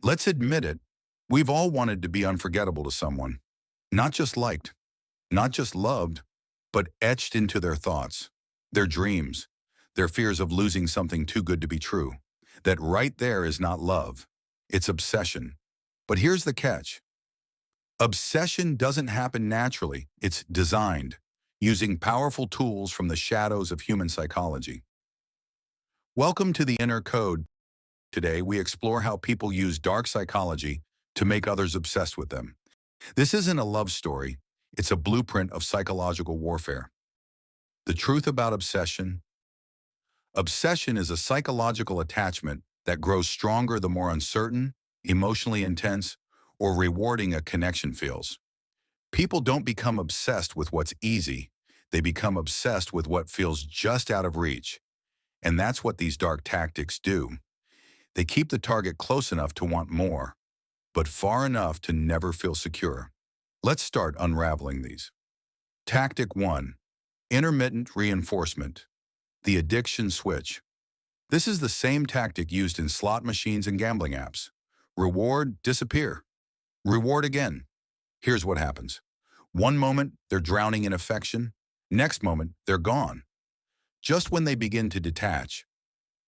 Let's admit it, we've all wanted to be unforgettable to someone. Not just liked, not just loved, but etched into their thoughts, their dreams, their fears of losing something too good to be true. That right there is not love. It's obsession. But here's the catch. Obsession doesn't happen naturally. It's designed, using powerful tools from the shadows of human psychology. Welcome to the Inner Code. Today, we explore how people use dark psychology to make others obsessed with them. This isn't a love story. It's a blueprint of psychological warfare. The truth about obsession. Obsession is a psychological attachment that grows stronger the more uncertain, emotionally intense, or rewarding a connection feels. People don't become obsessed with what's easy. They become obsessed with what feels just out of reach. And that's what these dark tactics do. They keep the target close enough to want more, but far enough to never feel secure. Let's start unraveling these. Tactic 1. Intermittent reinforcement. The addiction switch. This is the same tactic used in slot machines and gambling apps. Reward, disappear. Reward again. Here's what happens. One moment, they're drowning in affection. Next moment, they're gone. Just when they begin to detach,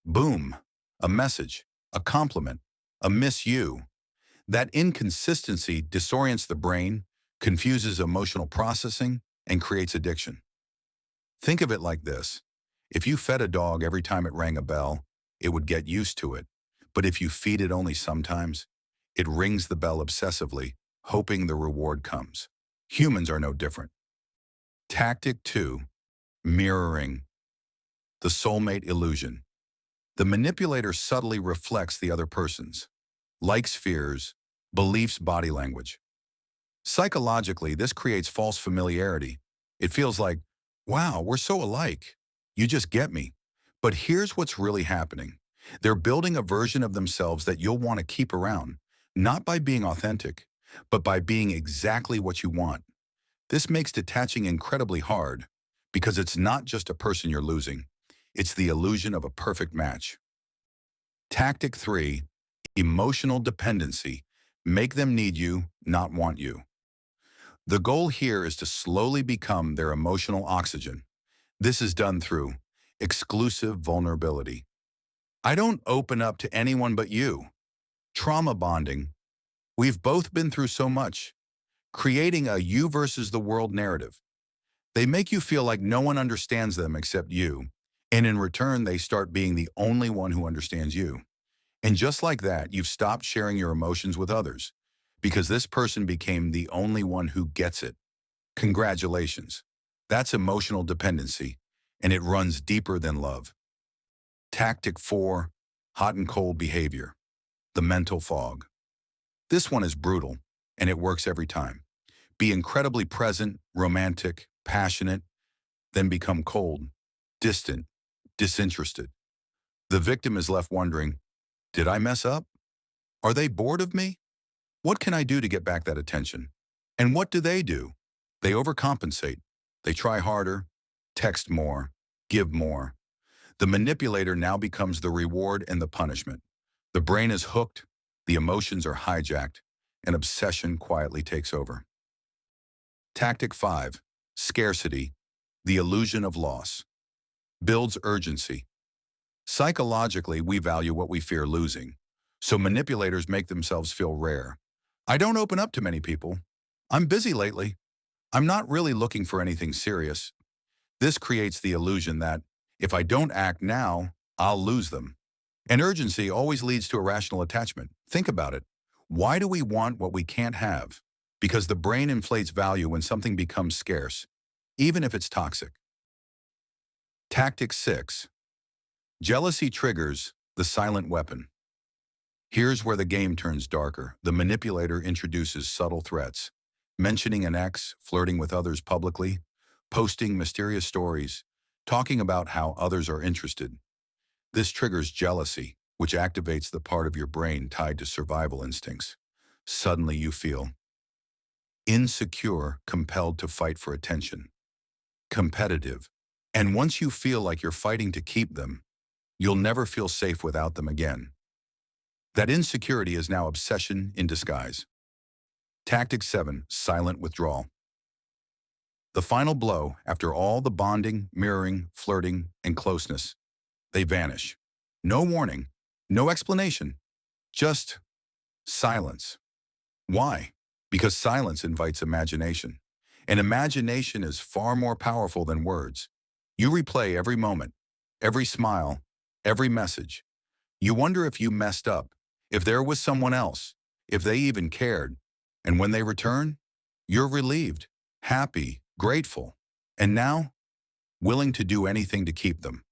boom, a message, a compliment, a miss you. That inconsistency disorients the brain, confuses emotional processing, and creates addiction. Think of it like this. If you fed a dog every time it rang a bell, it would get used to it. But if you feed it only sometimes, it rings the bell obsessively, hoping the reward comes. Humans are no different. Tactic 2. Mirroring. The soulmate illusion. The manipulator subtly reflects the other person's likes, fears, beliefs, body language. Psychologically, this creates false familiarity. It feels like, wow, we're so alike. You just get me. But here's what's really happening. They're building a version of themselves that you'll want to keep around, not by being authentic, but by being exactly what you want. This makes detaching incredibly hard because it's not just a person you're losing. It's the illusion of a perfect match. Tactic 3. Emotional dependency. Make them need you, not want you. The goal here is to slowly become their emotional oxygen. This is done through exclusive vulnerability. I don't open up to anyone but you. Trauma bonding. We've both been through so much. Creating a you versus the world narrative. They make you feel like no one understands them except you, and in return, they start being the only one who understands you. And just like that, you've stopped sharing your emotions with others, because this person became the only one who gets it. Congratulations. That's emotional dependency, and it runs deeper than love. Tactic 4. Hot and cold behavior. The mental fog. This one is brutal, and it works every time. Be incredibly present, romantic, passionate, then become cold, distant, disinterested. The victim is left wondering, did I mess up? Are they bored of me? What can I do to get back that attention? And what do? They overcompensate. They try harder, text more, give more. The manipulator now becomes the reward and the punishment. The brain is hooked, the emotions are hijacked, and obsession quietly takes over. Tactic 5. Scarcity. The illusion of loss. Builds urgency. Psychologically, we value what we fear losing, so manipulators make themselves feel rare. I don't open up to many people. I'm busy lately. I'm not really looking for anything serious. This creates the illusion that if I don't act now, I'll lose them. And urgency always leads to irrational attachment. Think about it. Why do we want what we can't have? Because the brain inflates value when something becomes scarce, even if it's toxic. Tactic 6. Jealousy triggers the silent weapon. Here's where the game turns darker. The manipulator introduces subtle threats, mentioning an ex, flirting with others publicly, posting mysterious stories, talking about how others are interested. This triggers jealousy, which activates the part of your brain tied to survival instincts. Suddenly you feel insecure, compelled to fight for attention, competitive. And once you feel like you're fighting to keep them, you'll never feel safe without them again. That insecurity is now obsession in disguise. Tactic 7, silent withdrawal. The final blow, after all the bonding, mirroring, flirting, and closeness, they vanish. No warning, no explanation, just silence. Why? Because silence invites imagination. And imagination is far more powerful than words. You replay every moment, every smile, every message. You wonder if you messed up, if there was someone else, if they even cared. And when they return, you're relieved, happy, grateful, and now willing to do anything to keep them.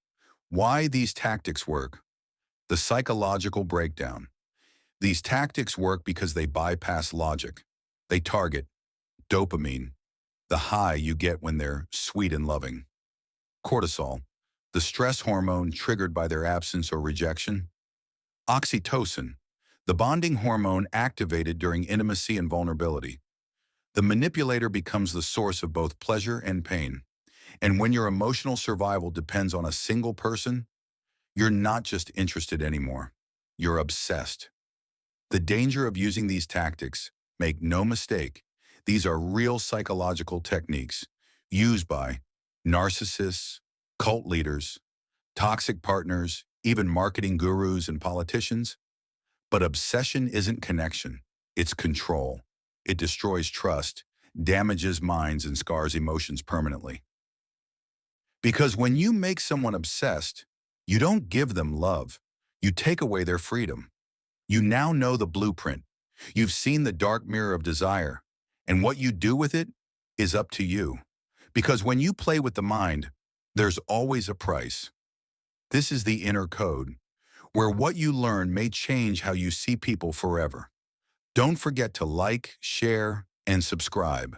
Why these tactics work? The psychological breakdown. These tactics work because they bypass logic. They target dopamine, the high you get when they're sweet and loving. Cortisol, the stress hormone triggered by their absence or rejection. Oxytocin, the bonding hormone activated during intimacy and vulnerability. The manipulator becomes the source of both pleasure and pain. And when your emotional survival depends on a single person, you're not just interested anymore. You're obsessed. The danger of using these tactics, make no mistake, these are real psychological techniques used by narcissists, cult leaders, toxic partners, even marketing gurus and politicians. But obsession isn't connection, it's control. It destroys trust, damages minds, and scars emotions permanently. Because when you make someone obsessed, you don't give them love, you take away their freedom. You now know the blueprint. You've seen the dark mirror of desire, and what you do with it is up to you. Because when you play with the mind, there's always a price. This is the inner code, where what you learn may change how you see people forever. Don't forget to like, share, and subscribe.